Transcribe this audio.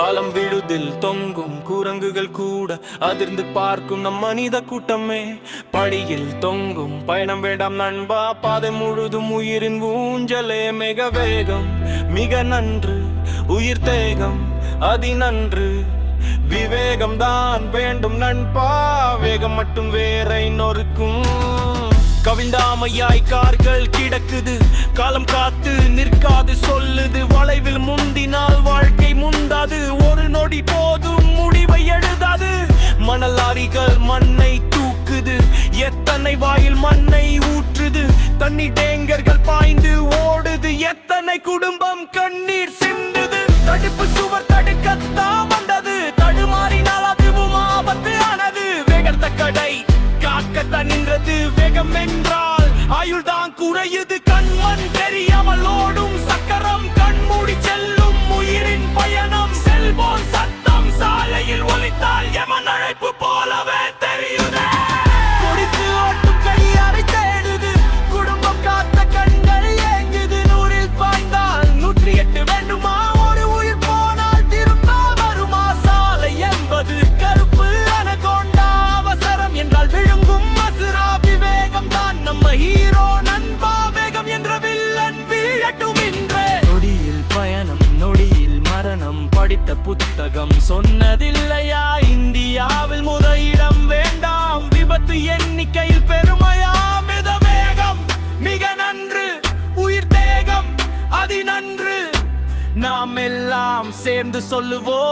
ஆலம் விழுதில் தொங்கும் குரங்குகள் கூட அதிர்ந்து பார்க்கும் நம் மனித கூட்டமே. படியில் தொங்கும் பயணம் வேண்டாம் நண்பா, பாதை முழுதும் உயிரின் ஊஞ்சலே. மிக வேகம் மிக நன்று, உயிர் தேகம் அதிநன்று. விவேகம் தான் வேண்டும் நண்பா, வேகம் மட்டும் வேற இன்னொருக்கும். கவிழ்ந்தாமையாய் கார்கள் கிடக்குது, காலம் காத்து நிற்காது சொல்லுது. வளைவில் முந்தினால் வாழ்க்கை முந்தாது, ஒரு நொடி போதும் முடிவை எழுதாது. மணல் லாரிகள் மண்ணை தூக்குது, எத்தனை வாயில் மண்ணை ஊற்றுது. தண்ணி டேங்கர்கள் பாய்ந்து ஓடுது, எத்தனை குடும்பம் கண்ணீர் சிந்துது. தடுப்பு சுவர் தடுக்கத்தான் வந்தது, தடுமாறினால் அதுவும் ஆபத்து ஆனது. வேகத்த கடை காக்கத்தான் நின்றது, வேகம் என்றால் ஆயுள் தான் குறையுது. கண்மண் தெரியாமல் ஓடும் சக்கரம், கண்மூடி செல்லும் உயிரின் பயணம். செல்போன் சத்தம் சாலையில் ஒலித்தால் எமன் அழைப்பு போலவே தெரியுதே. குடித்து ஓட்டும் கையாரை தேடுது, குடும்பம் காத்த கண்கள் ஏங்குது. 100ல் பாய்ந்தால் 108 வேண்டுமா, ஒரு உயிர் போனால் திரும்ப வருமா? சாலை என்பது கருப்பு அனகொண்டா, அவசரம் என்றால் விழுங்கும் மசுரா. விவேகம் தான் நம்ம ஹீரோ நண்பா, வேகம் என்ற வில்லன் வீழட்டும் இன்றே. நொடியில் பயணம் நொடியில் மரணம், படித்த புத்தகம் சொன்னதில்லையா? இந்தியாவில் முதலிடம் வேண்டாம், விபத்து எண்ணிக்கையில் பெருமையா? மித வேகம் மிக நன்று, உயிர் தேகம் அதிநன்று. நாம் எல்லாம் சேர்ந்து சொல்லுவோம்,